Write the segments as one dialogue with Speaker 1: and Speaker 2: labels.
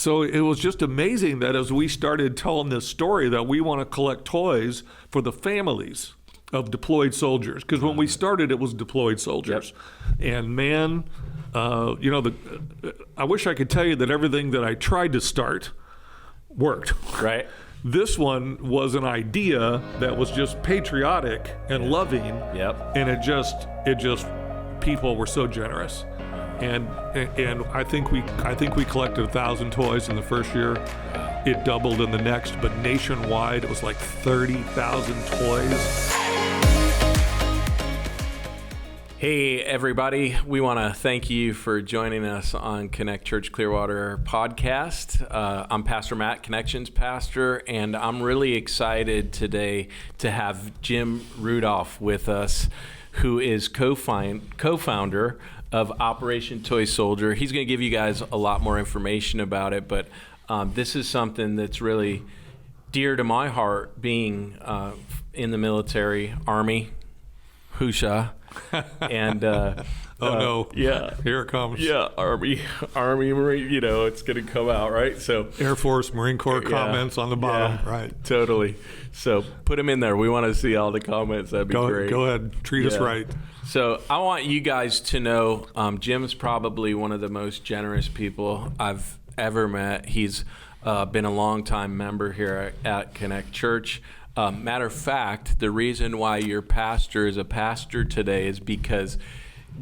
Speaker 1: So it was just amazing that as we started telling this story that we want to collect toys for the families of deployed soldiers. Because when we started, it was deployed soldiers. Yep. And man, I wish I could tell you that everything that I tried to start worked.
Speaker 2: Right.
Speaker 1: This one was an idea that was just patriotic and loving.
Speaker 2: Yep.
Speaker 1: And it just people were so generous. And I think we collected 1,000 toys in the first year. It doubled in the next, but nationwide it was like 30,000 toys.
Speaker 2: Hey everybody, we want to thank you for joining us on Connect Church Clearwater podcast. I'm Pastor Matt, Connections Pastor, and I'm really excited today to have Jim Rudolph with us, who is co-founder of Operation Toy Soldier. He's going to give you guys a lot more information about it, but this is something that's really dear to my heart, being in the military, Army, Husha, and
Speaker 1: oh no,
Speaker 2: yeah,
Speaker 1: here it comes.
Speaker 2: Yeah, Army, Marine. You know, it's going to come out, right? So
Speaker 1: Air Force, Marine Corps comments on the bottom, right?
Speaker 2: Totally. So put them in there. We want to see all the comments. That'd be great.
Speaker 1: Go ahead, treat us right.
Speaker 2: So I want you guys to know, Jim's probably one of the most generous people I've ever met. He's been a longtime member here at Connect Church. Matter of fact, the reason why your pastor is a pastor today is because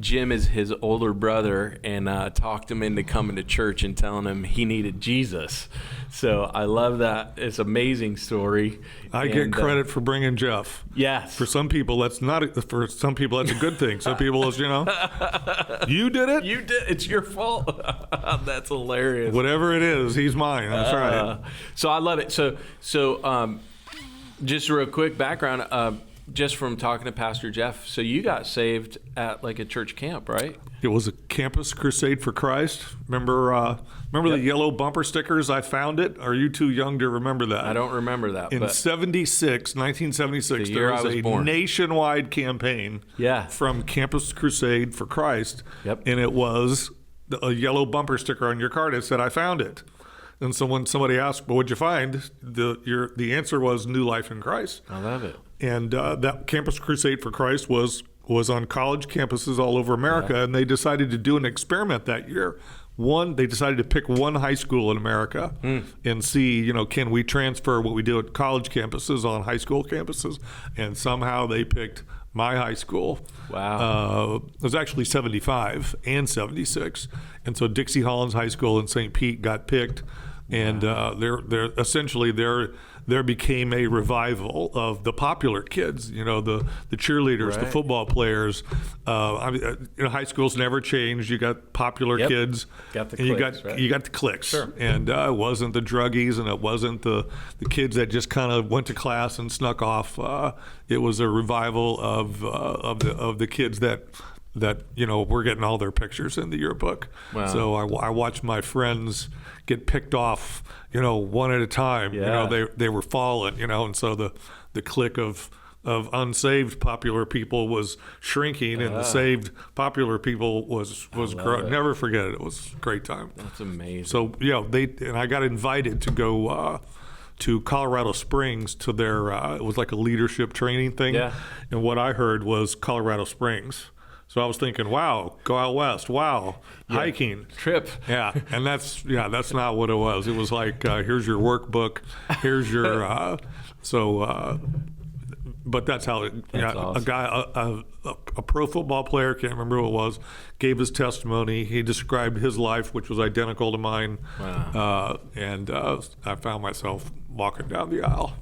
Speaker 2: Jim is his older brother and talked him into coming to church and telling him he needed Jesus. So I love that. It's an amazing story.
Speaker 1: I get credit for bringing Jeff.
Speaker 2: Yes.
Speaker 1: For some people, that's not. For some people, that's a good thing. Some people, it's, you did it.
Speaker 2: You did. It's your fault. That's hilarious.
Speaker 1: Whatever it is, he's mine. That's right.
Speaker 2: So I love it. So just a real quick background. Just from talking to Pastor Jeff, so you got saved at like a church camp, right?
Speaker 1: It was a campus crusade for Christ. Remember the yellow bumper stickers? I found it. Are you too young to remember that?
Speaker 2: I don't remember that.
Speaker 1: In 1976, there was a nationwide campaign from Campus Crusade for Christ.
Speaker 2: Yep.
Speaker 1: And it was a yellow bumper sticker on your card. It said, I found it. And so when somebody asked, well, what'd you find? The answer was New Life in Christ.
Speaker 2: I love it.
Speaker 1: And that Campus Crusade for Christ was on college campuses all over America, and they decided to do an experiment that year. They decided to pick one high school in America and see, can we transfer what we do at college campuses on high school campuses? And somehow they picked my high school.
Speaker 2: Wow.
Speaker 1: It was actually 75 and 76. And so Dixie Hollins High School in St. Pete got picked. And there became a revival of the popular kids, the cheerleaders, the football players. High schools never changed. You got popular kids.
Speaker 2: Got the
Speaker 1: clicks, you got the clicks.
Speaker 2: Sure.
Speaker 1: And it wasn't the druggies, and it wasn't the kids that just kind of went to class and snuck off. It was a revival of the kids that we're getting all their pictures in the yearbook.
Speaker 2: Wow.
Speaker 1: So I watched my friends get picked off, one at a time.
Speaker 2: Yeah.
Speaker 1: They were falling, and so the clique of unsaved popular people was shrinking, and the saved popular people was growing. Never forget it. It was a great time.
Speaker 2: That's amazing.
Speaker 1: So I got invited to go to Colorado Springs to their it was like a leadership training thing.
Speaker 2: Yeah.
Speaker 1: And what I heard was Colorado Springs. So I was thinking, wow, go out west, wow, hiking.
Speaker 2: Trip.
Speaker 1: Yeah, and that's not what it was. It was like, here's your workbook, here's your, but that's how it,
Speaker 2: awesome.
Speaker 1: A guy, a pro football player, can't remember who it was, gave his testimony. He described his life, which was identical to mine.
Speaker 2: Wow.
Speaker 1: And I found myself walking down the aisle.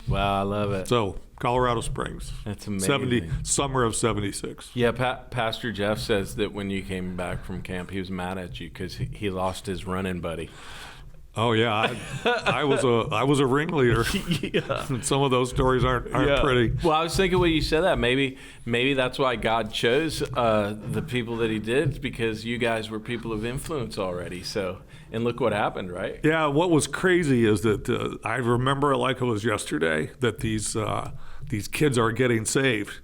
Speaker 2: Wow, I love it.
Speaker 1: So Colorado Springs.
Speaker 2: That's amazing.
Speaker 1: Summer of 76.
Speaker 2: Yeah, Pastor Jeff says that when you came back from camp, he was mad at you because he lost his running buddy.
Speaker 1: Oh yeah, I was a ringleader.
Speaker 2: Yeah.
Speaker 1: Some of those stories aren't pretty.
Speaker 2: Well, I was thinking when you said that, maybe that's why God chose the people that He did, because you guys were people of influence already. So, and look what happened, right?
Speaker 1: Yeah. What was crazy is that I remember it like it was yesterday that these kids are getting saved.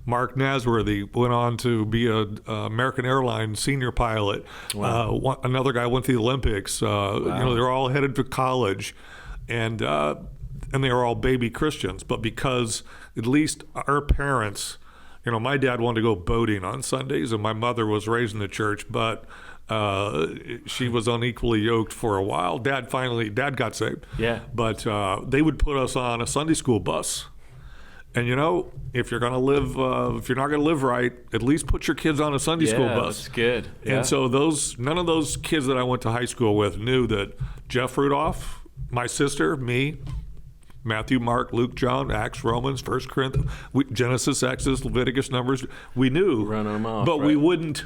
Speaker 1: Mark Nasworthy went on to be a American Airlines senior pilot.
Speaker 2: Wow.
Speaker 1: Another guy went to the Olympics. They're all headed to college, and they were all baby Christians. But because at least our parents, my dad wanted to go boating on Sundays, and my mother was raised in the church, but she was unequally yoked for a while. Dad got saved.
Speaker 2: Yeah.
Speaker 1: But they would put us on a Sunday school bus. And if you're gonna live, if you're not gonna live right, at least put your kids on a Sunday school bus.
Speaker 2: That's good. Yeah.
Speaker 1: And so none of those kids that I went to high school with knew that Jeff Rudolph, my sister, me, Matthew, Mark, Luke, John, Acts, Romans, 1 Corinthians, Genesis, Exodus, Leviticus, Numbers. We knew,
Speaker 2: run them off,
Speaker 1: but
Speaker 2: right?
Speaker 1: we wouldn't.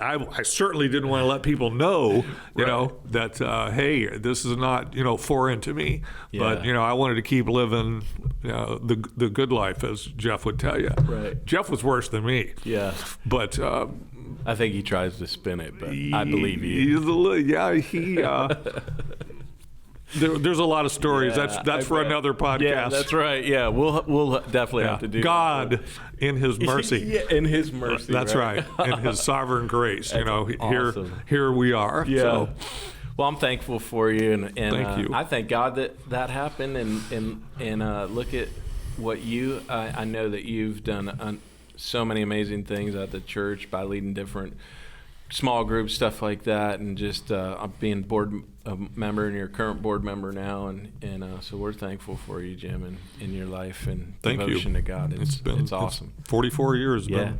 Speaker 1: I certainly didn't want to let people know, that hey, this is not foreign to me.
Speaker 2: Yeah.
Speaker 1: But I wanted to keep living the good life, as Jeff would tell you.
Speaker 2: Right.
Speaker 1: Jeff was worse than me.
Speaker 2: Yeah.
Speaker 1: But
Speaker 2: I think he tries to spin it, but I believe you.
Speaker 1: There's a lot of stories.
Speaker 2: Yeah,
Speaker 1: That's for another podcast.
Speaker 2: Yeah, that's right. Yeah, we'll definitely have to do
Speaker 1: God
Speaker 2: that.
Speaker 1: in His mercy.
Speaker 2: Yeah, in His mercy.
Speaker 1: That's right. In His sovereign grace.
Speaker 2: Awesome.
Speaker 1: Here we are.
Speaker 2: Yeah.
Speaker 1: So.
Speaker 2: Well, I'm thankful for you, and
Speaker 1: Thank you.
Speaker 2: I thank God that happened, and look at what I know that you've done so many amazing things at the church by leading different small groups, stuff like that, and just being board member, and your current board member now, and so we're thankful for you, Jim, and your life and devotion to God. It's awesome.
Speaker 1: 44 years.
Speaker 2: Yeah.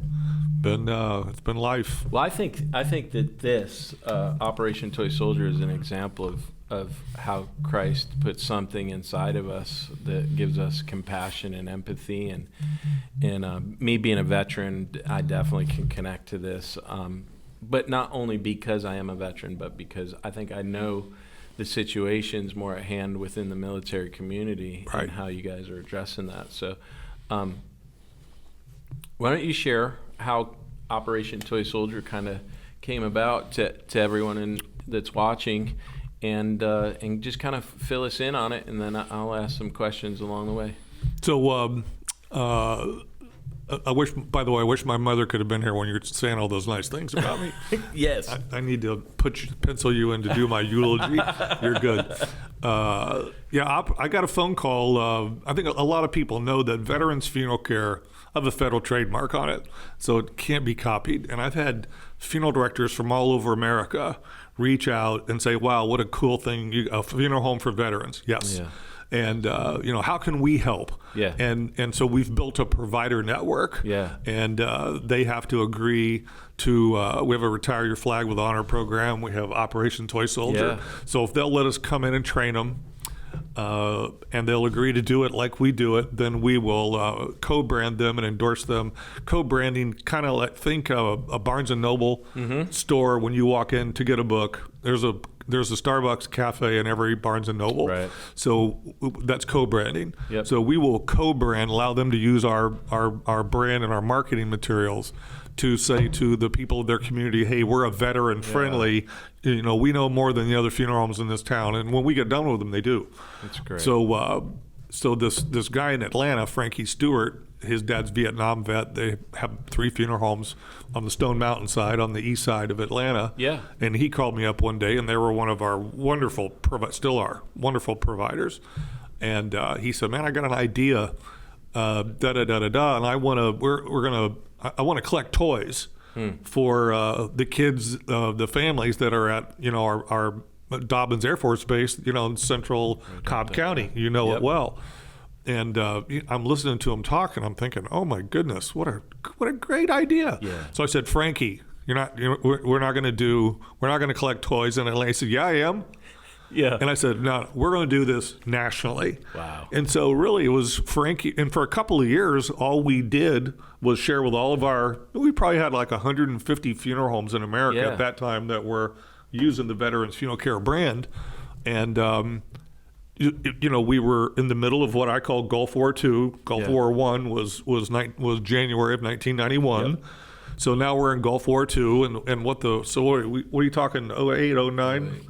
Speaker 1: It's been life.
Speaker 2: Well, I think that this Operation Toy Soldier is an example of how Christ puts something inside of us that gives us compassion and empathy, and me being a veteran, I definitely can connect to this. But not only because I am a veteran, but because I think I know the situations more at hand within the military community,
Speaker 1: right,
Speaker 2: and how you guys are addressing that. So why don't you share how Operation Toy Soldier kind of came about to everyone that's watching, and just kind of fill us in on it, and then I'll ask some questions along the way.
Speaker 1: So I wish my mother could have been here when you were saying all those nice things about me.
Speaker 2: Yes.
Speaker 1: I need to pencil you in to do my eulogy. You're good. I got a phone call. I think a lot of people know that Veterans Funeral Care have a federal trademark on it, so it can't be copied. And I've had funeral directors from all over America reach out and say, wow, what a cool thing, a funeral home for veterans. Yes. Yeah. And how can we help?
Speaker 2: Yeah.
Speaker 1: And so we've built a provider network.
Speaker 2: Yeah.
Speaker 1: And they have to agree to. We have a Retire Your Flag with Honor program. We have Operation Toy Soldier.
Speaker 2: Yeah.
Speaker 1: So if they'll let us come in and train them, and they'll agree to do it like we do it, then we will co-brand them and endorse them. Co-branding, kind of like think of a Barnes and Noble store. When you walk in to get a book, there's a Starbucks cafe in every Barnes and Noble.
Speaker 2: Right.
Speaker 1: So that's co-branding.
Speaker 2: Yep.
Speaker 1: So we will co-brand, allow them to use our brand and our marketing materials to say to the people of their community, hey, we're a veteran friendly. We know more than the other funeral homes in this town. And when we get done with them, they do.
Speaker 2: That's great.
Speaker 1: So this guy in Atlanta, Frankie Stewart, his dad's Vietnam vet. They have 3 funeral homes on the Stone Mountain side, on the east side of Atlanta.
Speaker 2: Yeah.
Speaker 1: And he called me up one day, and they were one of our still are wonderful providers. And he said, "Man, I got an idea, and I want to collect toys for the kids, the families that are at our Dobbins Air Force Base, in central Cobb County. You know it well." And I'm listening to him talk, and I'm thinking, "Oh my goodness, what a great idea!"
Speaker 2: Yeah.
Speaker 1: So I said, "Frankie, we're not going to collect toys." And he said, "Yeah, I am."
Speaker 2: Yeah.
Speaker 1: And I said, "No, we're going to do this nationally."
Speaker 2: Wow.
Speaker 1: And so really it was Frankie, and for a couple of years, all we did was share with all of we probably had like 150 funeral homes in America at that time that were using the Veterans Funeral Care brand. And, we were in the middle of what I call Gulf War II. Gulf War I was January of 1991. Yep. So now we're in Gulf War II, and what are you talking? 08, 09?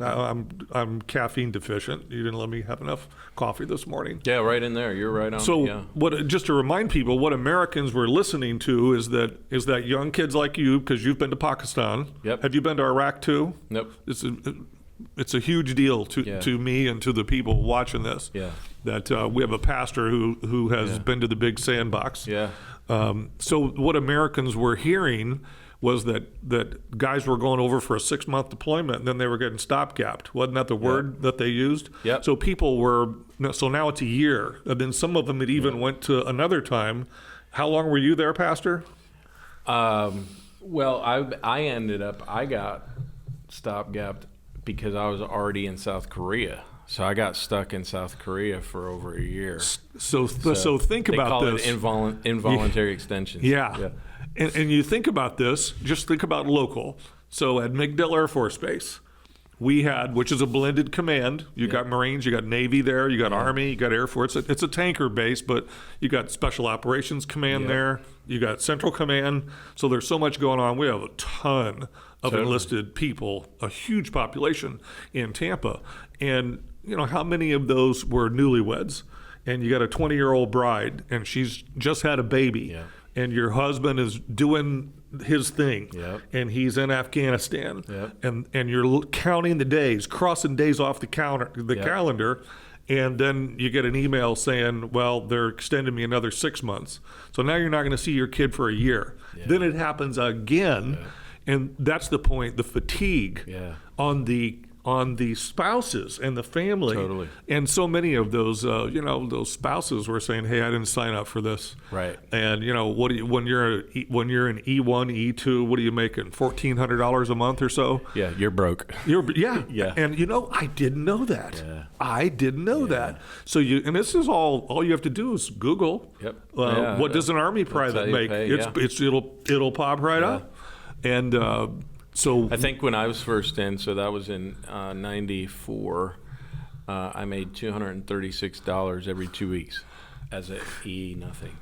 Speaker 1: I'm caffeine deficient. You didn't let me have enough coffee this morning.
Speaker 2: Yeah, right in there. You're right on.
Speaker 1: So
Speaker 2: yeah.
Speaker 1: Just to remind people, what Americans were listening to is that young kids like you, because you've been to Pakistan.
Speaker 2: Yep.
Speaker 1: Have you been to Iraq too?
Speaker 2: Nope.
Speaker 1: It's a huge deal to me and to the people watching this.
Speaker 2: Yeah.
Speaker 1: That we have a pastor who has been to the big sandbox.
Speaker 2: Yeah.
Speaker 1: So what Americans were hearing was that guys were going over for a 6-month deployment, and then they were getting stopgapped. Wasn't that the word that they used?
Speaker 2: Yep.
Speaker 1: So people were. So now it's a year, and then some of them had even went to another time. How long were you there, Pastor?
Speaker 2: Well, I got stopgapped because I was already in South Korea. So I got stuck in South Korea for over a year. So
Speaker 1: think about this.
Speaker 2: They call it involuntary extensions.
Speaker 1: Yeah. And you think about this, just think about local. So at MacDill Air Force Base, we had, which is a blended command. You got Marines, you got Navy there, you got Army, you got Air Force. It's a tanker base, but you got Special Operations Command there. You got Central Command. So there's so much going on. We have a ton of enlisted people, a huge population in Tampa. And how many of those were newlyweds? And you got a 20-year-old bride, and she's just had a baby. Yeah. And your husband is doing his thing, and he's in Afghanistan, and you're counting the days, crossing days off the calendar, and then you get an email saying, well, they're extending me another 6 months. So now you're not going to see your kid for a year. Yeah. Then it happens again, and that's the point, the fatigue on the spouses and the family.
Speaker 2: Totally.
Speaker 1: And so many of those, those spouses were saying, "Hey, I didn't sign up for this."
Speaker 2: Right.
Speaker 1: And what do you, when you're in E1, E2, what are you making? $1,400 a month or so?
Speaker 2: Yeah, you're broke.
Speaker 1: Yeah. And I didn't know that.
Speaker 2: Yeah.
Speaker 1: I didn't know that. So and this is all you have to do is Google.
Speaker 2: Yep.
Speaker 1: What does an Army private make? It'll pop right up. And so
Speaker 2: I think when I was first in, so that was in 94, I made $236 every 2 weeks as a nothing.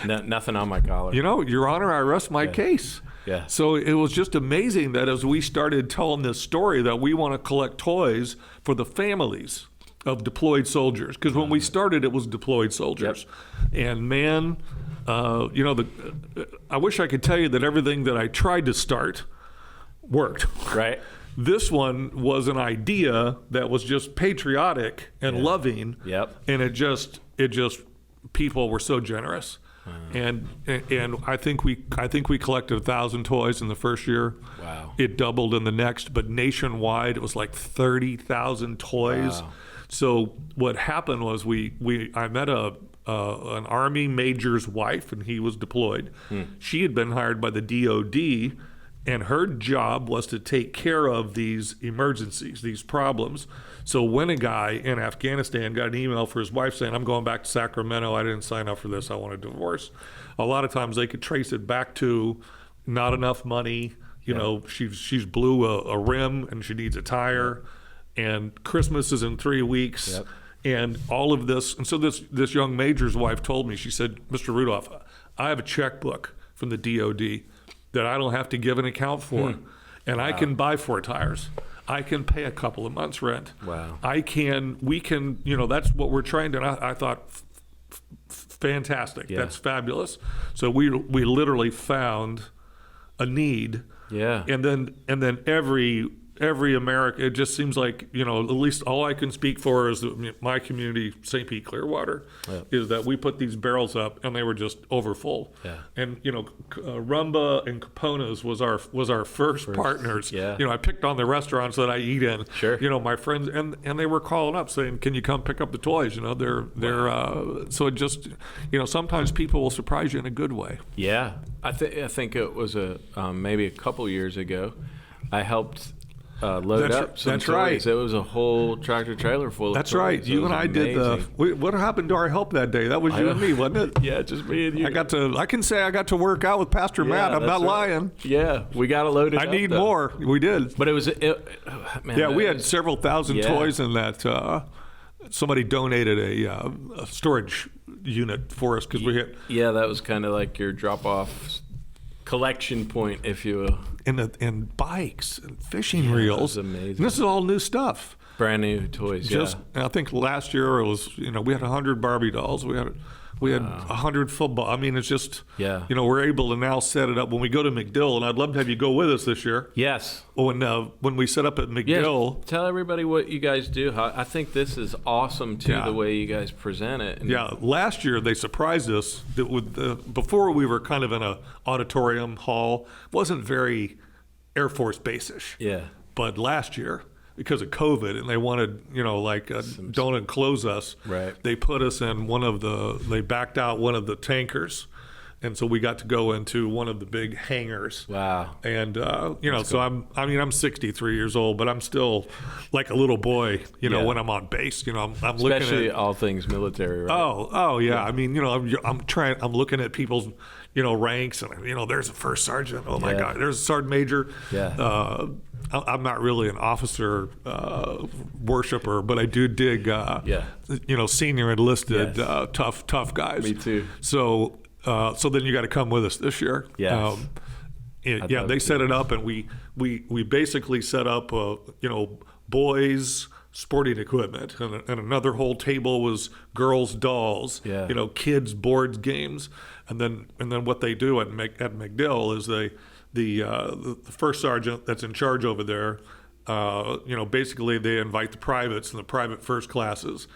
Speaker 2: Nothing on my collar.
Speaker 1: Your Honor, I rest my case.
Speaker 2: Yeah.
Speaker 1: So it was just amazing that as we started telling this story that we want to collect toys for the families of deployed soldiers. Because when we started, it was deployed soldiers. Yep. And man, I wish I could tell you that everything that I tried to start worked.
Speaker 2: Right.
Speaker 1: This one was an idea that was just patriotic and loving.
Speaker 2: Yep.
Speaker 1: And it just people were so generous. And I think we collected 1,000 toys in the first year.
Speaker 2: Wow.
Speaker 1: It doubled in the next, but nationwide it was like 30,000 toys.
Speaker 2: Wow.
Speaker 1: So what happened was I met an Army major's wife, and he was deployed. She had been hired by the DOD, and her job was to take care of these emergencies, these problems. So when a guy in Afghanistan got an email for his wife saying, "I'm going back to Sacramento, I didn't sign up for this, I want a divorce," a lot of times they could trace it back to not enough money. She's blew a rim and she needs a tire, and Christmas is in 3 weeks.
Speaker 2: Yep.
Speaker 1: And all of this, and so this young major's wife told me, she said, "Mr. Rudolph, I have a checkbook from the DOD that I don't have to give an account for, and I can buy 4 tires. I can pay a couple of months' rent.
Speaker 2: Wow.
Speaker 1: We can, that's what we're trying to." I thought, fantastic. Yeah. That's fabulous. So we literally found a need.
Speaker 2: Yeah.
Speaker 1: And then every American, it just seems like, at least all I can speak for is my community, St. Pete Clearwater, is that we put these barrels up and they were just overfull.
Speaker 2: Yeah.
Speaker 1: And, Rumba and Capona's was our first partners.
Speaker 2: Yeah.
Speaker 1: I picked on the restaurants that I eat in.
Speaker 2: Sure.
Speaker 1: My friends, and they were calling up saying, "Can you come pick up the toys?" So it just, sometimes people will surprise you in a good way.
Speaker 2: Yeah. I think it was maybe a couple years ago, I helped load up some
Speaker 1: That's
Speaker 2: toys.
Speaker 1: right.
Speaker 2: It was a whole tractor trailer full of
Speaker 1: That's
Speaker 2: toys.
Speaker 1: right. You and I did what happened to our help that day? That was you and me, wasn't it?
Speaker 2: Yeah, just me and you.
Speaker 1: I can say I got to work out with Pastor Matt. I'm not lying.
Speaker 2: Yeah, we got to load it up.
Speaker 1: I need more. We did.
Speaker 2: But
Speaker 1: we had several thousand toys in that. Somebody donated a storage unit for us because we had.
Speaker 2: Yeah, that was kind of like your drop-off collection point, if you will.
Speaker 1: And bikes and fishing reels.
Speaker 2: That's amazing.
Speaker 1: And this is all new stuff.
Speaker 2: Brand new toys.
Speaker 1: And I think last year it was, we had 100 Barbie dolls. We had 100 football. I mean, it's just, we're able to now set it up when we go to McDill, and I'd love to have you go with us this year.
Speaker 2: Yes.
Speaker 1: When we set up at McDill.
Speaker 2: Yes. Tell everybody what you guys do. I think this is awesome, too, the way you guys present it. And
Speaker 1: last year they surprised us that before we were kind of in a auditorium hall. It wasn't very Air Force base-ish.
Speaker 2: Yeah.
Speaker 1: But last year, because of COVID, and they wanted, don't enclose us.
Speaker 2: Right.
Speaker 1: They put us in they backed out one of the tankers. And so we got to go into one of the big hangars.
Speaker 2: Wow.
Speaker 1: And, so I'm 63 years old, but I'm still like a little boy, when I'm on base, I'm looking at.
Speaker 2: Especially all things military, right?
Speaker 1: Oh, yeah. I mean, I'm looking at people's, ranks, and, there's a first sergeant. Oh, my God. There's a sergeant major.
Speaker 2: Yeah.
Speaker 1: I'm not really an officer worshiper, but I do dig, senior enlisted, tough guys.
Speaker 2: Me too.
Speaker 1: So then you got to come with us this year.
Speaker 2: Yes.
Speaker 1: They set it up, and we basically set up, boys' sporting equipment, and another whole table was girls' dolls, kids' boards games, and then what they do at McDill is the first sergeant that's in charge over there, basically they invite the privates and the private first classes.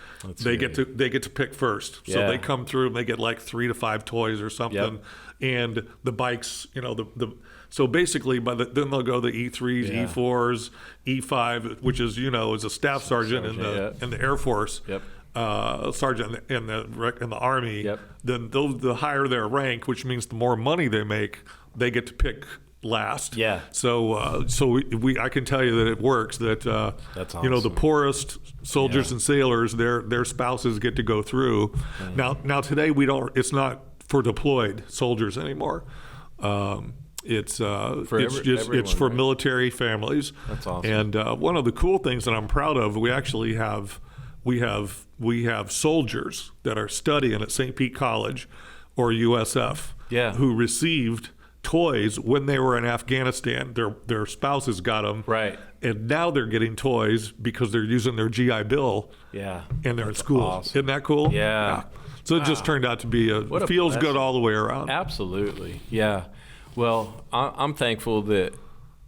Speaker 1: They get to pick first.
Speaker 2: Yeah.
Speaker 1: So they come through and they get like 3 to 5 toys or something. Yep. And the bikes, so basically then they'll go the E3s, E4s, E5, which is, is a staff sergeant in the Air Force.
Speaker 2: Yep.
Speaker 1: Sergeant in the Army.
Speaker 2: Yep.
Speaker 1: Then the higher their rank, which means the more money they make, they get to pick last.
Speaker 2: Yeah.
Speaker 1: So I can tell you that it works. That
Speaker 2: that's awesome.
Speaker 1: The poorest soldiers and sailors, their spouses get to go through. Mm-hmm. Now today it's not for deployed soldiers anymore. It's for military families.
Speaker 2: That's awesome.
Speaker 1: And one of the cool things that I'm proud of, we actually have soldiers that are studying at St. Pete College or USF who received toys when they were in Afghanistan. Their spouses got them.
Speaker 2: Right.
Speaker 1: And now they're getting toys because they're using their GI Bill.
Speaker 2: Yeah.
Speaker 1: And they're in school.
Speaker 2: Awesome.
Speaker 1: Isn't that cool?
Speaker 2: Yeah.
Speaker 1: So it just turned out to be feels good all the way around.
Speaker 2: Absolutely. Yeah. Well, I'm thankful that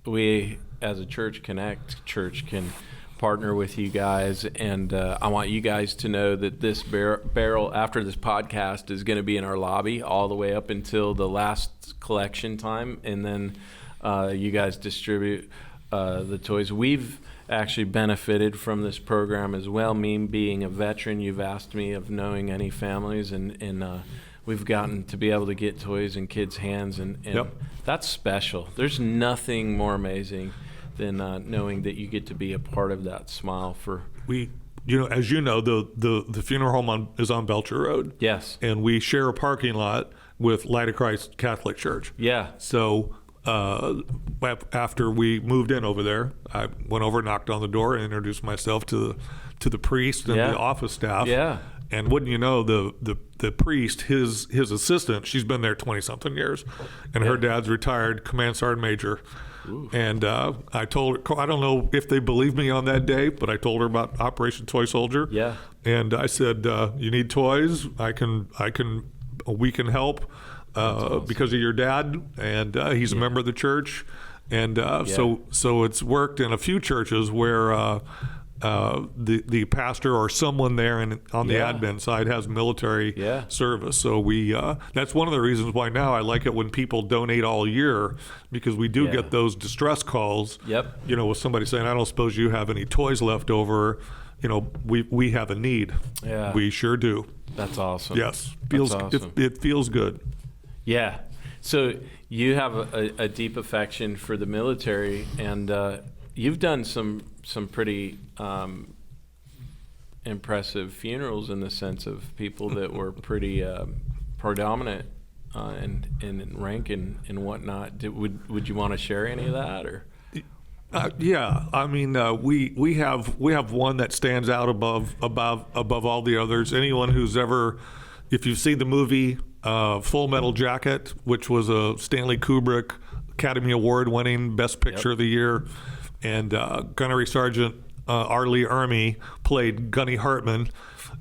Speaker 2: we as a Church Connect church can partner with you guys, and I want you guys to know that this barrel after this podcast is going to be in our lobby all the way up until the last collection time, and then you guys distribute the toys. We've actually benefited from this program as well. Me being a veteran, you've asked me of knowing any families, and we've gotten to be able to get toys in kids' hands, and that's special. There's nothing more amazing than knowing that you get to be a part of that smile for.
Speaker 1: As you know, the funeral home is on Belcher Road.
Speaker 2: Yes.
Speaker 1: And we share a parking lot with Light of Christ Catholic Church.
Speaker 2: Yeah.
Speaker 1: So after we moved in over there, I went over, knocked on the door, and introduced myself to the priest and the office staff.
Speaker 2: Yeah.
Speaker 1: And wouldn't you know, the priest, his assistant, she's been there 20-something years, and her dad's retired Command Sergeant Major. Ooh. And I told her, I don't know if they believed me on that day, but I told her about Operation Toy Soldier.
Speaker 2: Yeah.
Speaker 1: And I said, you need toys? We can help
Speaker 2: awesome.
Speaker 1: Because of your dad, and he's a member of the church. And so it's worked in a few churches where the pastor or someone there on the admin side has military service. So that's one of the reasons why now I like it when people donate all year, because we do get those distress calls.
Speaker 2: Yep.
Speaker 1: With somebody saying, I don't suppose you have any toys left over. We have a need.
Speaker 2: Yeah.
Speaker 1: We sure do.
Speaker 2: That's awesome.
Speaker 1: Yes.
Speaker 2: Awesome.
Speaker 1: It feels good.
Speaker 2: Yeah. So you have a deep affection for the military, and you've done some pretty impressive funerals in the sense of people that were pretty predominant in rank and whatnot. Would you want to share any of that, or?
Speaker 1: Yeah, I mean, we have one that stands out above all the others. Anyone who's ever, if you've seen the movie Full Metal Jacket, which was a Stanley Kubrick Academy Award winning Best Picture of the Year. And Gunnery Sergeant R. Lee Ermey played Gunny Hartman.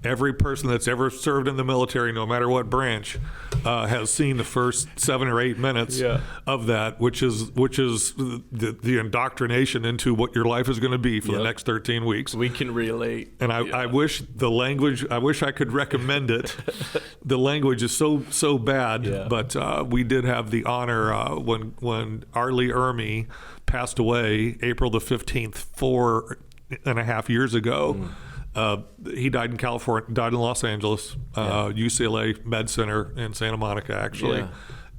Speaker 1: Every person that's ever served in the military, no matter what branch, has seen the first 7 or 8 minutes of that, which is the indoctrination into what your life is going to be for the next 13 weeks.
Speaker 2: We can relate.
Speaker 1: And I wish the language, I wish I could recommend it. The language is so bad, but we did have the honor when R. Lee Ermey passed away April the 15th, 4.5 years ago. He died in California, died in Los Angeles, UCLA Med Center in Santa Monica, actually.
Speaker 2: Yeah.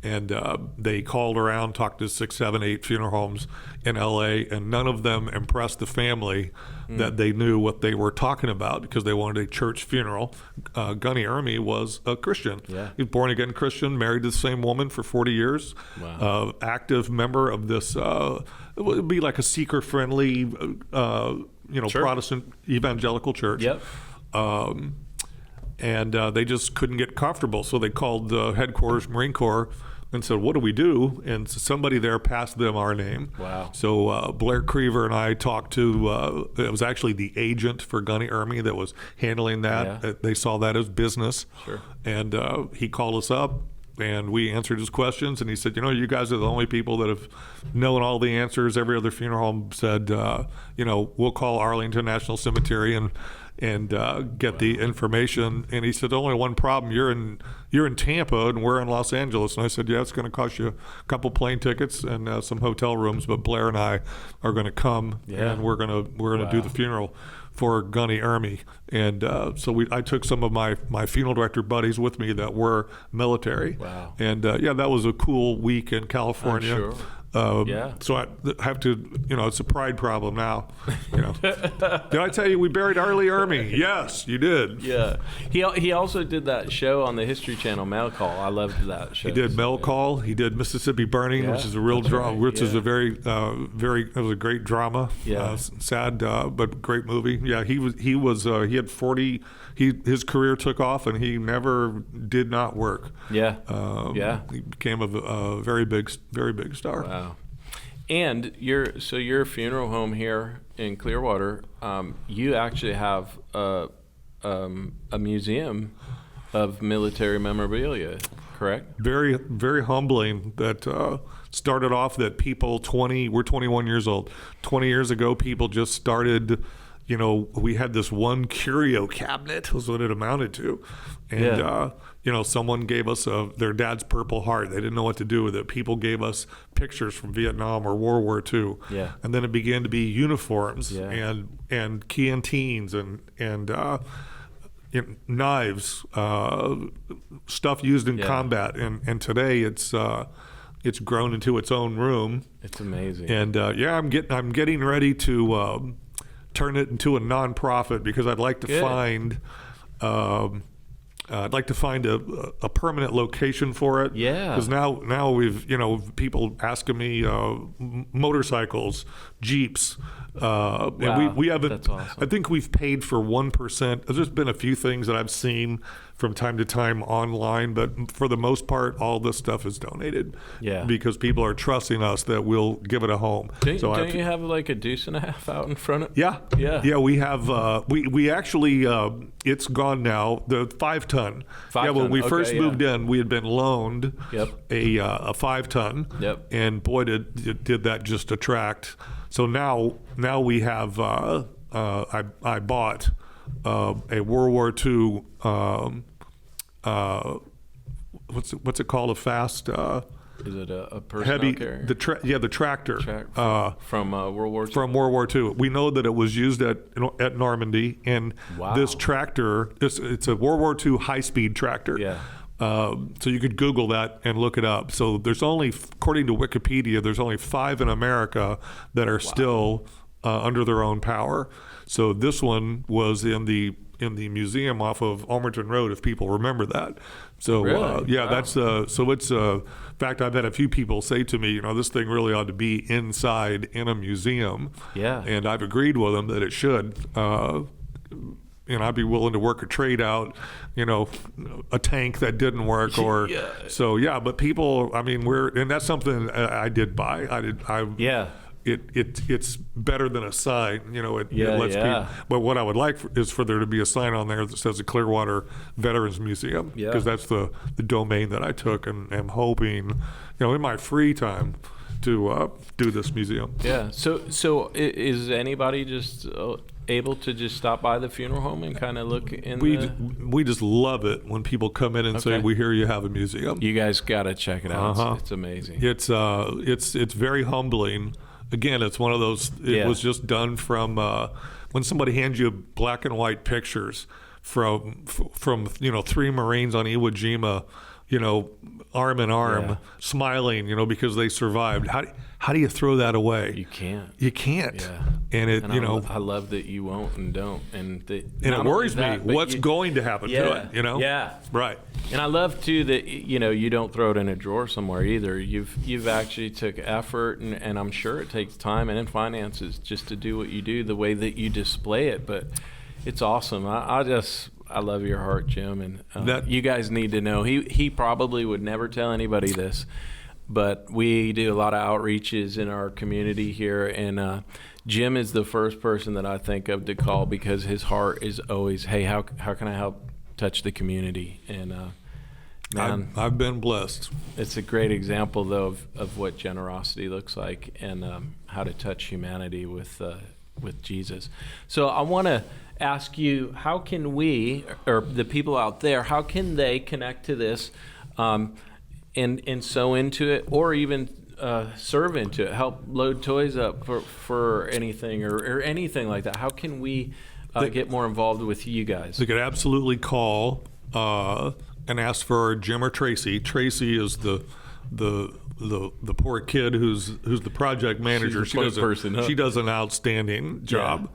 Speaker 1: And they called around, talked to 6, 7, 8 funeral homes in LA, and none of them impressed the family that they knew what they were talking about because they wanted a church funeral. Gunny Ermey was a Christian. Yeah. He was born again Christian, married to the same woman for 40 years. Wow. Active member of this, it would be like a seeker-friendly, Protestant evangelical church.
Speaker 2: Yep.
Speaker 1: And they just couldn't get comfortable, so they called the headquarters Marine Corps and said, "What do we do?" And somebody there passed them our name.
Speaker 2: Wow.
Speaker 1: So Blair Creever and I talked to, it was actually the agent for Gunny Ermey that was handling that. Yeah. They saw that as business. Sure. And he called us up, and we answered his questions, and he said, you guys are the only people that have known all the answers. Every other funeral home said, we'll call Arlington National Cemetery and get the information. And he said, only one problem, you're in Tampa and we're in Los Angeles. And I said, it's going to cost you a couple plane tickets and some hotel rooms, but Blair and I are going to come and we're going to do the funeral for Gunny Ermey. And so I took some of my funeral director buddies with me that were military. Wow. And that was a cool week in California. I'm sure. So I have to, it's a pride problem now. Did I tell you we buried R. Lee Ermey? Yes, you did.
Speaker 2: Yeah. He also did that show on the History Channel, Mail Call. I loved that show.
Speaker 1: He did Mail Call. He did Mississippi Burning, which is a real drama, which is a it was a great drama. Yeah. Sad, but great movie. Yeah, he had 40. His career took off, and he never did not work. Yeah. He became a very big star.
Speaker 2: Wow. And your funeral home here in Clearwater, you actually have a museum of military memorabilia, correct?
Speaker 1: Very, very humbling that started off that people we're 21 years old. 20 years ago, people just started. We had this one curio cabinet was what it amounted to. And, someone gave us their dad's Purple Heart. They didn't know what to do with it. People gave us pictures from Vietnam or World War II. Yeah. And then it began to be uniforms and canteens and knives, stuff used in combat. And today it's grown into its own room.
Speaker 2: It's amazing.
Speaker 1: And, I'm getting ready to turn it into a nonprofit because I'd like to find a permanent location for it. Yeah. Because now we've people asking me motorcycles, Jeeps. And we haven't. That's awesome. I think we've paid for 1%. There's been a few things that I've seen from time to time online, but for the most part, all this stuff is donated. Yeah. Because people are trusting us that we'll give it a home.
Speaker 2: Don't you have like a deuce and a half out in front of?
Speaker 1: Yeah. We have. We actually. It's gone now. The 5-ton. When we first moved in, we had been loaned a 5-ton. Yep. And boy, did that just attract. So now we have. I bought a World War II. What's it called? A fast.
Speaker 2: Is it a personnel
Speaker 1: heavy
Speaker 2: carrier?
Speaker 1: The tractor.
Speaker 2: From World War II.
Speaker 1: From World War II. We know that it was used at Normandy, and this tractor. It's a World War II high-speed tractor. Yeah. So you could Google that and look it up. So there's only, according to Wikipedia, there's only 5 in America that are still under their own power. So this one was in the museum off of Almerton Road, if people remember that. So really? That's so it's in fact, I've had a few people say to me, this thing really ought to be inside in a museum. Yeah. And I've agreed with them that it should. I'd be willing to work a trade out, a tank that didn't work, or But people, and that's something I did buy. It's better than a sign, it lets people. But what I would like is for there to be a sign on there that says the Clearwater Veterans Museum, because that's the domain that I took, and am hoping, in my free time, to do this museum.
Speaker 2: Yeah. So is anybody just able to just stop by the funeral home and kind of look in?
Speaker 1: We just love it when people come in and say, "We hear you have a museum."
Speaker 2: You guys got to check it out. It's amazing.
Speaker 1: It's very humbling. Again, it's one of those. It was just done from when somebody hands you black and white pictures from 3 Marines on Iwo Jima, arm in arm, smiling, because they survived. How do you throw that away?
Speaker 2: You can't.
Speaker 1: You can't.
Speaker 2: Yeah.
Speaker 1: And
Speaker 2: I love that you won't and don't. And it
Speaker 1: worries me what's going to happen to it,
Speaker 2: Yeah.
Speaker 1: Right.
Speaker 2: And I love too that you don't throw it in a drawer somewhere either. You've actually took effort, and I'm sure it takes time and finances just to do what you do, the way that you display it. But it's awesome. I love your heart, Jim, and you guys need to know. He probably would never tell anybody this, but we do a lot of outreaches in our community here, and Jim is the first person that I think of to call, because his heart is always, hey, how can I help touch the community? And man,
Speaker 1: I've been blessed.
Speaker 2: It's a great example, though, of what generosity looks like, and how to touch humanity with Jesus. So I want to ask you, how can we, or the people out there, how can they connect to this and sow into it, or even serve into it, help load toys up for anything or anything like that? How can we get more involved with you guys?
Speaker 1: They could absolutely call and ask for Jim or Tracy. Tracy is the poor kid who's the project manager. She does an outstanding job.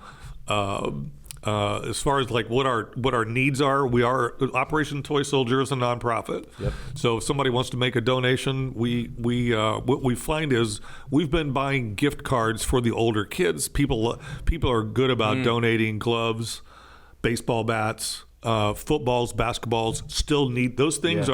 Speaker 1: As far as like what our needs are, we are Operation Toy Soldier is a nonprofit. Yep. So if somebody wants to make a donation, we what we find is we've been buying gift cards for the older kids. People are good about donating gloves, baseball bats, footballs, basketballs. Still need those things.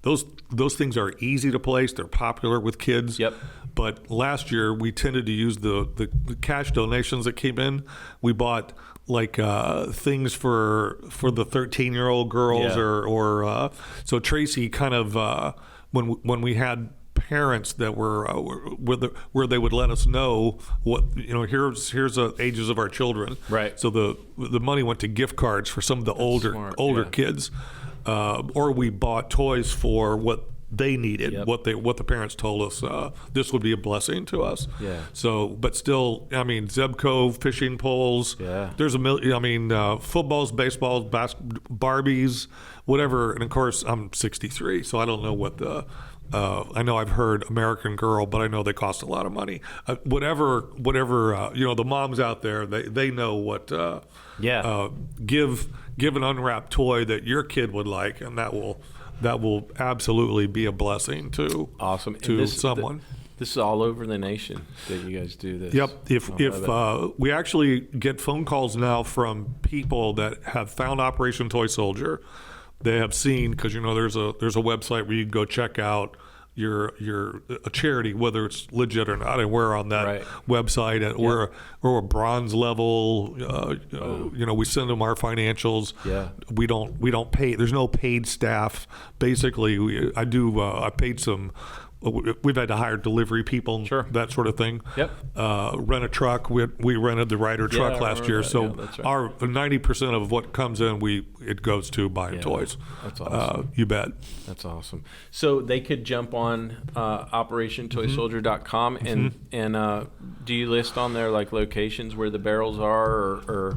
Speaker 1: Those things are easy to place. They're popular with kids.
Speaker 2: Yep.
Speaker 1: But last year we tended to use the cash donations that came in. We bought like things for the 13-year-old girls, or so Tracy kind of when we had parents that were where they would let us know what here's the ages of our children. Right. So the money went to gift cards for some of the older kids, or we bought toys for what they needed, what the parents told us this would be a blessing to us. Yeah. So, but still, Zebco fishing poles. Yeah. There's footballs, baseballs, Barbies, whatever. And of course, I'm 63, so I don't know what the. I know I've heard American Girl, but I know they cost a lot of money. Whatever. The moms out there, they know what. Give an unwrapped toy that your kid would like, and that will absolutely be a blessing to someone.
Speaker 2: This is all over the nation that you guys do this.
Speaker 1: Yep. If we actually get phone calls now from people that have found Operation Toy Soldier, they have seen, because there's a website where you can go check out your a charity, whether it's legit or not, and we're on that website, and we're a bronze level. We send them our financials. Yeah. We don't pay. There's no paid staff. Basically, I paid some. We've had to hire delivery people, that sort of thing. Yep. Rent a truck. We rented the Ryder truck last year, so our 90% of what comes in, it goes to buying toys. That's awesome. You bet.
Speaker 2: That's awesome. So they could jump on OperationToySoldier.com and do you list on there like locations where the barrels are,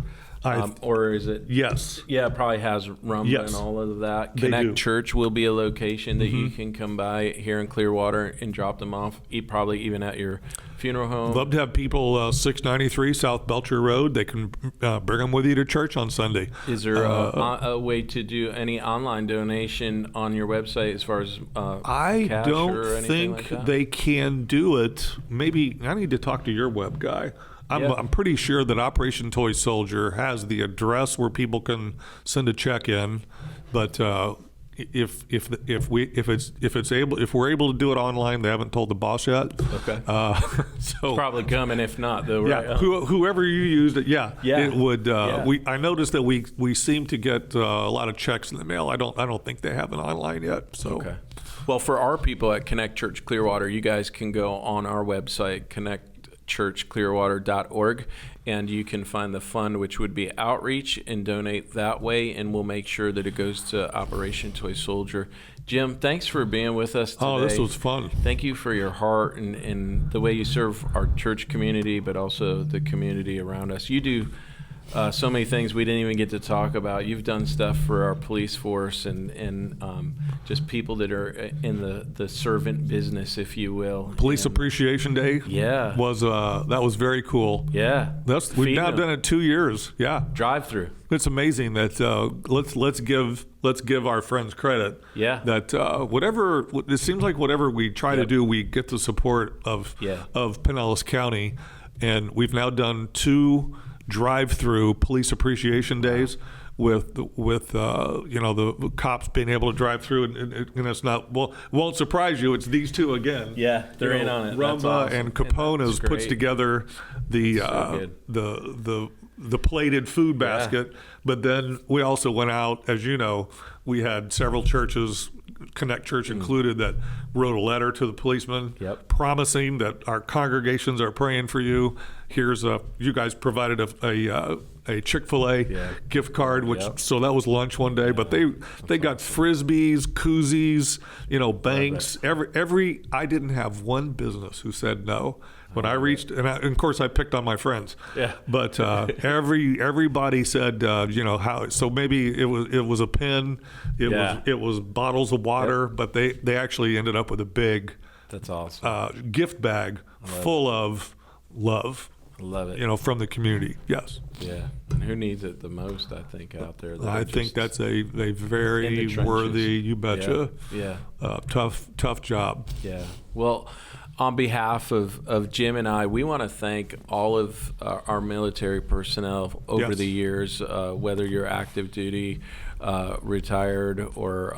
Speaker 2: or is it?
Speaker 1: Yes.
Speaker 2: Yeah, it probably has Rumba and all of that. Connect Church will be a location that you can come by here in Clearwater and drop them off, probably even at your funeral home.
Speaker 1: Love to have people 693 South Belcher Road. They can bring them with you to church on Sunday.
Speaker 2: Is there a way to do any online donation on your website as far as
Speaker 1: I
Speaker 2: cash
Speaker 1: don't
Speaker 2: or anything
Speaker 1: think
Speaker 2: like that?
Speaker 1: They can do it. Maybe I need to talk to your web guy. I'm pretty sure that Operation Toy Soldier has the address where people can send a check in, but if we're able to do it online, they haven't told the boss yet.
Speaker 2: Okay.
Speaker 1: So
Speaker 2: It's probably coming. If not, though,
Speaker 1: yeah,
Speaker 2: right?
Speaker 1: whoever you used it, it would.
Speaker 2: Yeah.
Speaker 1: I noticed that we seem to get a lot of checks in the mail. I don't think they have it online yet. So.
Speaker 2: Okay. Well, for our people at Connect Church Clearwater, you guys can go on our website, connectchurchclearwater.org, and you can find the fund, which would be outreach, and donate that way, and we'll make sure that it goes to Operation Toy Soldier. Jim, thanks for being with us today.
Speaker 1: Oh, this was fun.
Speaker 2: Thank you for your heart and the way you serve our church community, but also the community around us. You do so many things we didn't even get to talk about. You've done stuff for our police force and just people that are in the servant business, if you will.
Speaker 1: Police Appreciation Day.
Speaker 2: Yeah.
Speaker 1: That was very cool.
Speaker 2: Yeah.
Speaker 1: We've now done it 2 years. Yeah.
Speaker 2: Drive through.
Speaker 1: It's amazing that let's give our friends credit.
Speaker 2: Yeah.
Speaker 1: That it seems like whatever we try to do, we get the support of Pinellas County, and we've now done 2 drive-through Police Appreciation Days with the cops being able to drive through, and it's not, well, it won't surprise you, it's these 2 again.
Speaker 2: Yeah, they're in on it.
Speaker 1: Rumba
Speaker 2: awesome.
Speaker 1: and Capone's puts together the plated food basket, but then we also went out, as you know, we had several churches, Connect Church included, that wrote a letter to the policemen promising that our congregations are praying for you. You guys provided a Chick-fil-A gift card, so that was lunch one day, but they got Frisbees, koozies, banks, I didn't have one business who said no. When I reached, and of course I picked on my friends, but everybody said, how. So maybe it was a pen, it was bottles of water, but they actually ended up with a big,
Speaker 2: that's awesome,
Speaker 1: gift bag full of love.
Speaker 2: Love it.
Speaker 1: From the community. Yes.
Speaker 2: Yeah. And who needs it the most, I think, out there?
Speaker 1: I think that's a very worthy, you betcha.
Speaker 2: Yeah.
Speaker 1: Tough job.
Speaker 2: Yeah. Well, on behalf of Jim and I, we want to thank all of our military personnel over the years, whether you're active duty, retired, or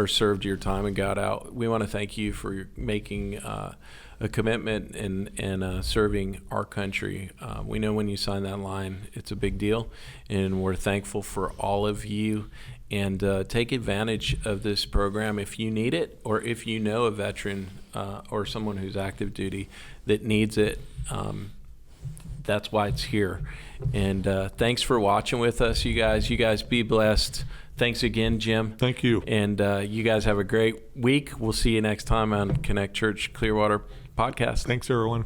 Speaker 2: served your time and got out. We want to thank you for making a commitment and serving our country. We know when you sign that line, it's a big deal, and we're thankful for all of you. And take advantage of this program if you need it, or if you know a veteran or someone who's active duty that needs it. That's why it's here. And thanks for watching with us, you guys. You guys be blessed. Thanks again, Jim.
Speaker 1: Thank you.
Speaker 2: And you guys have a great week. We'll see you next time on Connect Church Clearwater podcast.
Speaker 1: Thanks, everyone.